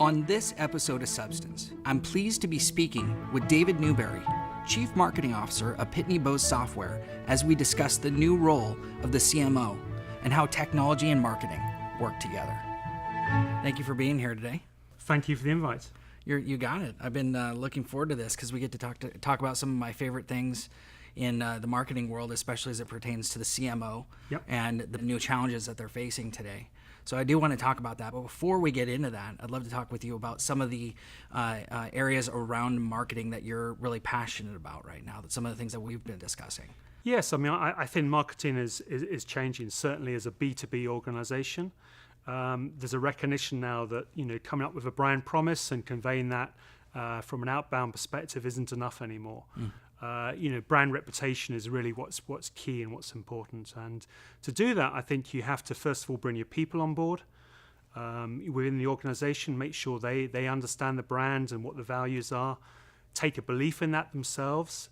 On this episode of Substance, I'm pleased to be speaking with David Newberry, Chief Marketing Officer of Pitney Bowes Software, as we discuss the new role of the CMO and how technology and marketing work together. Thank you for being here today. Thank you for the invite. You got it. I've been looking forward to this because we get to talk about some of my favorite things in the marketing world, especially as it pertains to the CMO and the new challenges that they're facing today. So I do want to talk about that. But before we get into that, I'd love to talk with you about some of the areas around marketing that you're really passionate about right now, some of the things that we've been discussing. Yes, I mean, I think marketing is changing, certainly as a B2B organization. There's a recognition now that, coming up with a brand promise and conveying that from an outbound perspective isn't enough anymore. Brand reputation is really what's key and what's important. And to do that, I think you have to, first of all, bring your people on board within the organization, make sure they understand the brand and what the values are, take a belief in that themselves,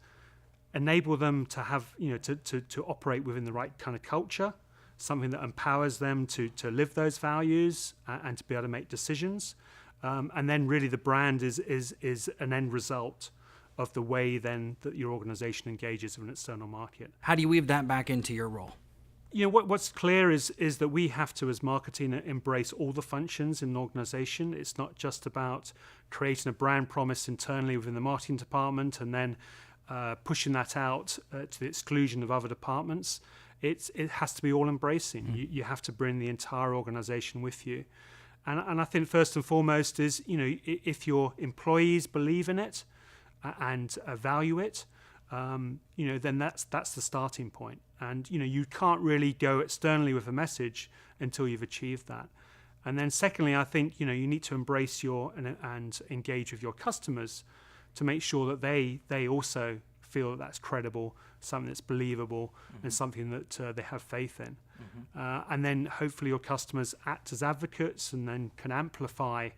enable them to have, to operate within the right kind of culture, something that empowers them to live those values and to be able to make decisions. And then really the brand is an end result of the way then that your organization engages with an external market. How do you weave that back into your role? What's clear is that we have to, as marketing, embrace all the functions in an organization. It's not just about creating a brand promise internally within the marketing department and then pushing that out to the exclusion of other departments. It has to be all embracing. Mm-hmm. You have to bring the entire organization with you. And I think first and foremost is, if your employees believe in it and value it, then that's the starting point. And, you can't really go externally with a message until you've achieved that. And then secondly, I think, you need to embrace and engage with your customers to make sure that they also feel that that's credible, something that's believable, mm-hmm. and something that they have faith in. Mm-hmm. And then hopefully your customers act as advocates and then can amplify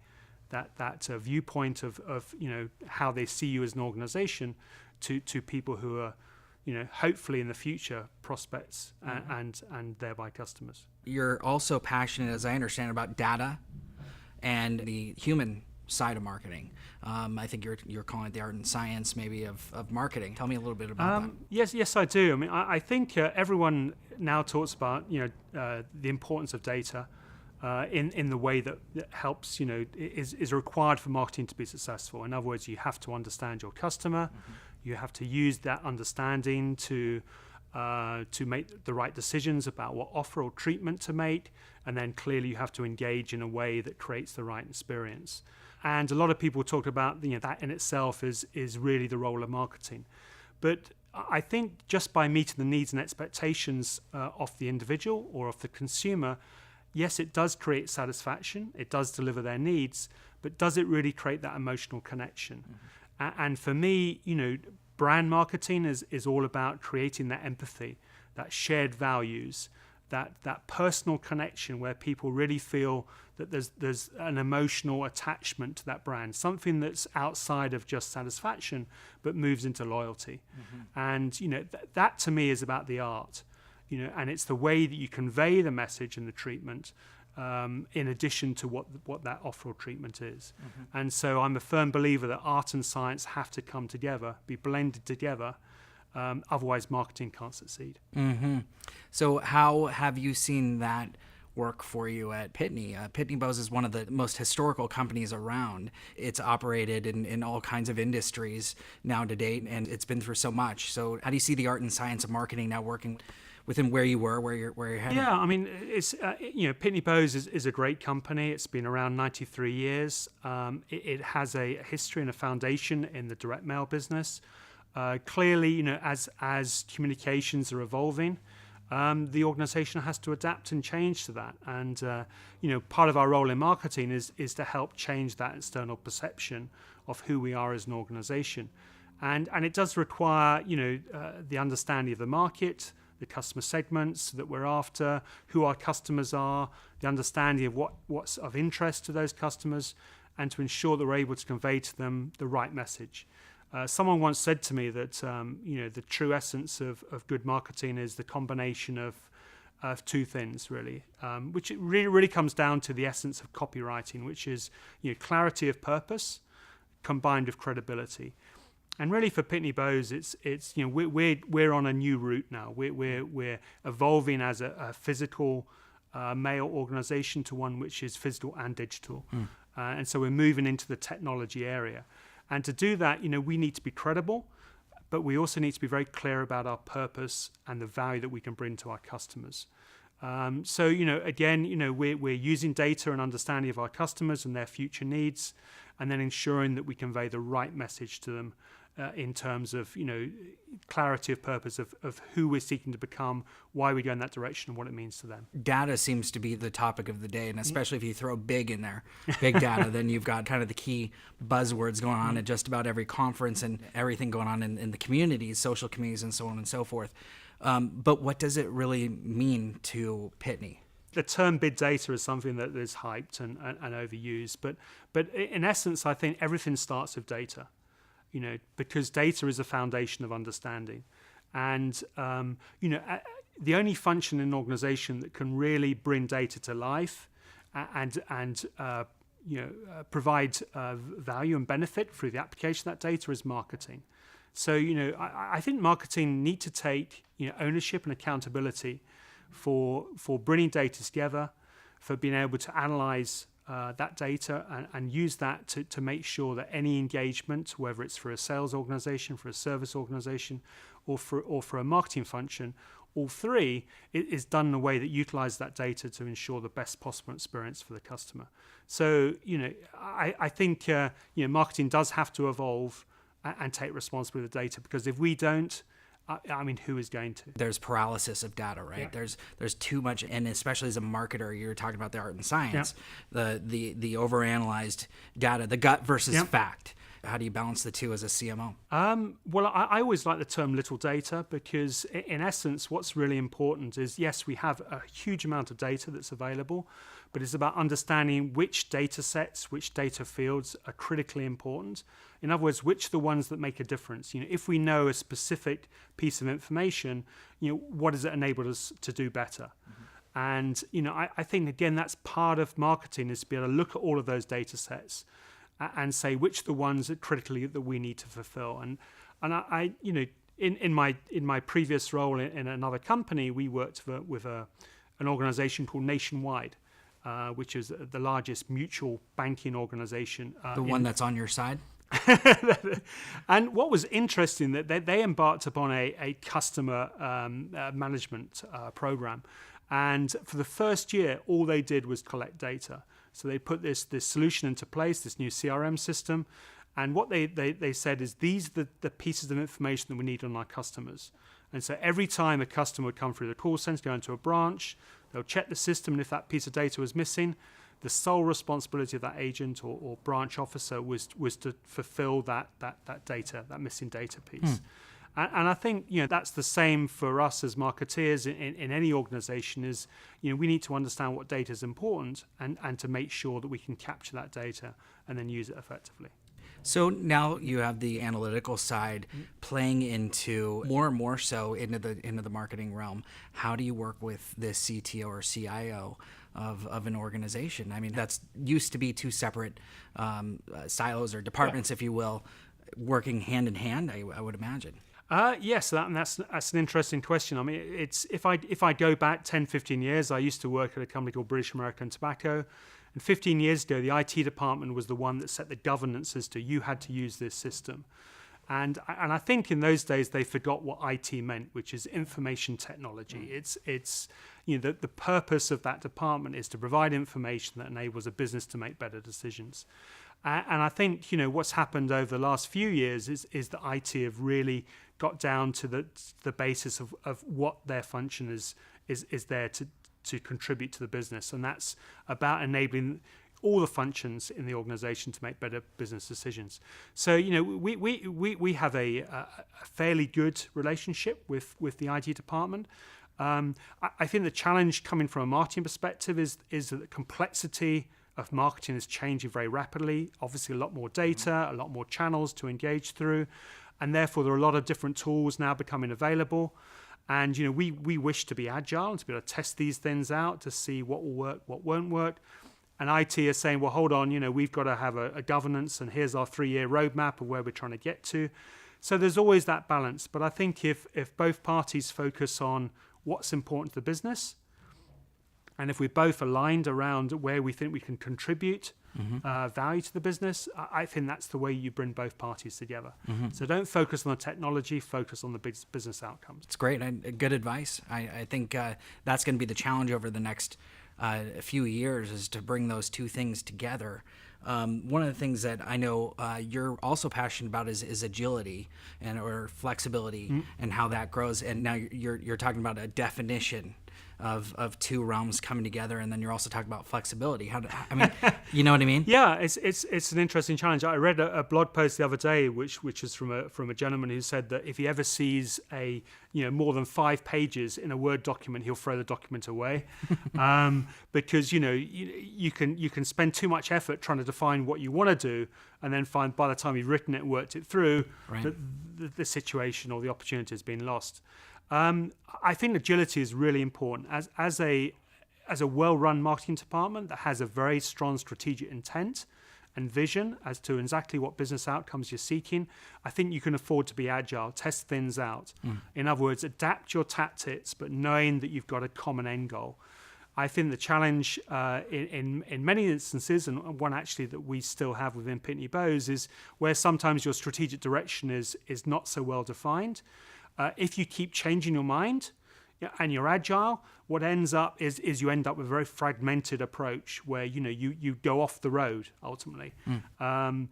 that viewpoint of how they see you as an organization to people who are, hopefully in the future prospects, mm-hmm. and thereby customers. You're also passionate, as I understand, about data and the human side of marketing. I think you're calling it the art and science maybe of marketing. Tell me a little bit about that. Yes, I do. I mean, I think everyone now talks about the importance of data in the way that helps, is required for marketing to be successful. In other words, you have to understand your customer. Mm-hmm. You have to use that understanding to make the right decisions about what offer or treatment to make, and then clearly you have to engage in a way that creates the right experience. And a lot of people talk about that in itself is really the role of marketing. But I think just by meeting the needs and expectations of the individual or of the consumer, yes, it does create satisfaction, it does deliver their needs, but does it really create that emotional connection? Mm-hmm. And for me, brand marketing is all about creating that empathy, that shared values, that personal connection where people really feel that there's an emotional attachment to that brand, something that's outside of just satisfaction, but moves into loyalty. Mm-hmm. And, that to me is about the art. And it's the way that you convey the message and the treatment in addition to what that offer or treatment is. Mm-hmm. And so I'm a firm believer that art and science have to come together, be blended together. Otherwise, marketing can't succeed. Mm-hmm. So how have you seen that work for you at Pitney? Pitney Bowes is one of the most historical companies around. It's operated in all kinds of industries now to date, and it's been through so much. So how do you see the art and science of marketing now working within where you were, where you're headed? Yeah, I mean, it's Pitney Bowes is a great company. It's been around 93 years. It has a history and a foundation in the direct mail business. Clearly, as communications are evolving, the organization has to adapt and change to that. And, part of our role in marketing is to help change that external perception of who we are as an organization. And it does require, the understanding of the market, the customer segments that we're after, who our customers are, the understanding of what's of interest to those customers, and to ensure that we're able to convey to them the right message. Someone once said to me that the true essence of good marketing is the combination of of two things, really, which it really comes down to the essence of copywriting, which is clarity of purpose combined with credibility. And really, for Pitney Bowes, it's we're on a new route now. We're evolving as a physical mail organization to one which is physical and digital, and so we're moving into the technology area. And to do that, we need to be credible, but we also need to be very clear about our purpose and the value that we can bring to our customers. So we're using data and understanding of our customers and their future needs, and then ensuring that we convey the right message to them in terms of clarity of purpose of who we're seeking to become, why we go in that direction, and what it means to them. Data seems to be the topic of the day, and especially if you throw big in there, big data, then you've got kind of the key buzzwords going on at just about every conference and everything going on in the communities, social communities, and so on and so forth. But what does it really mean to Pitney? The term big data is something that is hyped and overused, but in essence, I think everything starts with data. Because data is a foundation of understanding. And, the only function in an organization that can really bring data to life and provide value and benefit through the application of that data is marketing. So, I think marketing need to take, ownership and accountability for bringing data together, for being able to analyze that data and use that to make sure that any engagement, whether it's for a sales organization, for a service organization, or for a marketing function, all three, is done in a way that utilizes that data to ensure the best possible experience for the customer. So, I think marketing does have to evolve and take responsibility of the data, because if we don't, who is going to? There's paralysis of data, right? Yeah. There's too much, and especially as a marketer, you're talking about the art and science, the overanalyzed data, the gut versus fact. How do you balance the two as a CMO? Well, I always like the term little data, because in essence, what's really important is, yes, we have a huge amount of data that's available, but it's about understanding which data sets, which data fields are critically important. In other words, which are the ones that make a difference. If we know a specific piece of information, what does it enable us to do better? Mm-hmm. And, I think, again, that's part of marketing, is to be able to look at all of those data sets and say which are the ones that critically that we need to fulfill. And I in my previous role in another company, we worked with an organization called Nationwide, which is the largest mutual banking organization. The one that's on your side? And what was interesting, that they embarked upon a customer management program, and for the first year, all they did was collect data. So they put this solution into place, this new CRM system, and what they said is, these are the pieces of information that we need on our customers. And so every time a customer would come through the call center, go into a branch, they'll check the system, and if that piece of data was missing, the sole responsibility of that agent or branch officer was to fulfill that data, that missing data piece. And I think that's the same for us as marketeers in any organization. Is we need to understand what data is important and to make sure that we can capture that data and then use it effectively. So now you have the analytical side playing into more and more so into the marketing realm. How do you work with the CTO or CIO of an organization? That's used to be two separate silos or departments, if you will, working hand in hand, I would imagine. Yes, that's an interesting question. It's if I go back 10, 15 years, I used to work at a company called British American Tobacco. And 15 years ago, the IT department was the one that set the governance as to you had to use this system. And I think in those days they forgot what IT meant, which is information technology. It's the purpose of that department is to provide information that enables a business to make better decisions. And I think what's happened over the last few years is that IT have really got down to the basis of what their function is there to contribute to the business, and that's about enabling all the functions in the organization to make better business decisions. So we have a fairly good relationship with the IT department. I think the challenge coming from a marketing perspective is that the complexity of marketing is changing very rapidly. Obviously, a lot more data, a lot more channels to engage through, and therefore there are a lot of different tools now becoming available. And we wish to be agile and to be able to test these things out to see what will work, what won't work. And IT is saying, well, hold on, we've got to have a governance, and here's our 3-year roadmap of where we're trying to get to. So there's always that balance. But I think if both parties focus on what's important to the business, and if we're both aligned around where we think we can contribute value to the business, I think that's the way you bring both parties together. So don't focus on the technology, focus on the business outcomes. It's great. Good advice. I think that's going to be the challenge over the next few years, is to bring those two things together. One of the things that I know you're also passionate about is agility or flexibility and how that grows. And now you're talking about a definition of two realms coming together, and then you're also talking about flexibility. You know what I mean? Yeah, it's an interesting challenge. I read a blog post the other day, which is from a gentleman who said that if he ever sees more than 5 pages in a Word document, he'll throw the document away, because you can spend too much effort trying to define what you want to do, and then find by the time you've written it and worked it through, right, that the situation or the opportunity has been lost. I think agility is really important. As a well-run marketing department that has a very strong strategic intent and vision as to exactly what business outcomes you're seeking, I think you can afford to be agile, test things out. In other words, adapt your tactics, but knowing that you've got a common end goal. I think the challenge in many instances, and one actually that we still have within Pitney Bowes, is where sometimes your strategic direction is not so well defined. If you keep changing your mind and you're agile, what ends up is you end up with a very fragmented approach where you go off the road ultimately. And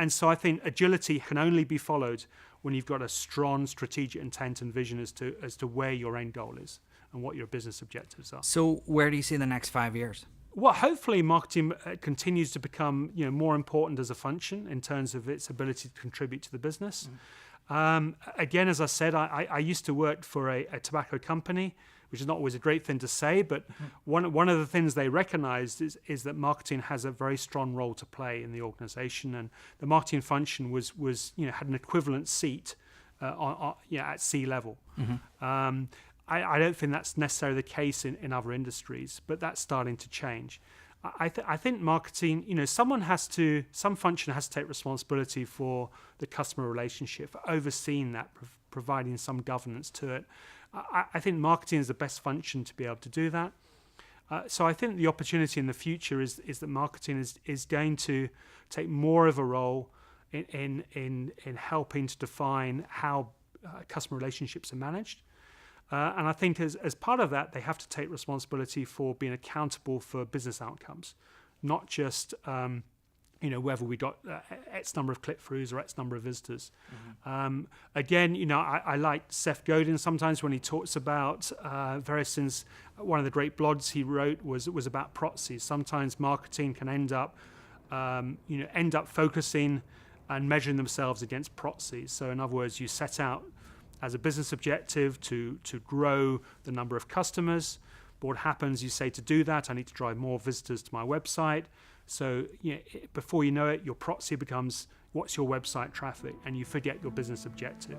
so I think agility can only be followed when you've got a strong strategic intent and vision as to where your end goal is and what your business objectives are. So where do you see the next 5 years? Well, hopefully marketing continues to become more important as a function in terms of its ability to contribute to the business. Again, as I said, I used to work for a tobacco company, which is not always a great thing to say, but one of the things they recognized is that marketing has a very strong role to play in the organization, and the marketing function was had an equivalent seat at C-level. I don't think that's necessarily the case in other industries, but that's starting to change. I think marketing, some function has to take responsibility for the customer relationship, for overseeing that, providing some governance to it. I think marketing is the best function to be able to do that. So I think the opportunity in the future is that marketing is going to take more of a role in helping to define how customer relationships are managed. And I think as part of that, they have to take responsibility for being accountable for business outcomes, not just whether we got X number of click-throughs or X number of visitors. Again, I like Seth Godin sometimes when he talks about various things. One of the great blogs he wrote was about proxies. Sometimes marketing can end up focusing and measuring themselves against proxies. So in other words, you set out as a business objective to grow the number of customers. But what happens, you say to do that, I need to drive more visitors to my website. So before you know it, your proxy becomes what's your website traffic, and you forget your business objective.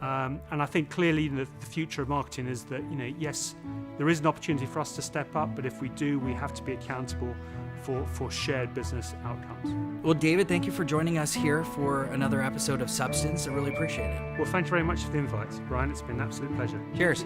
And I think clearly the future of marketing is that, yes, there is an opportunity for us to step up, but if we do, we have to be accountable for shared business outcomes. Well, David, thank you for joining us here for another episode of Substance. I really appreciate it. Well, thank you very much for the invite, Bryan. It's been an absolute pleasure. Cheers.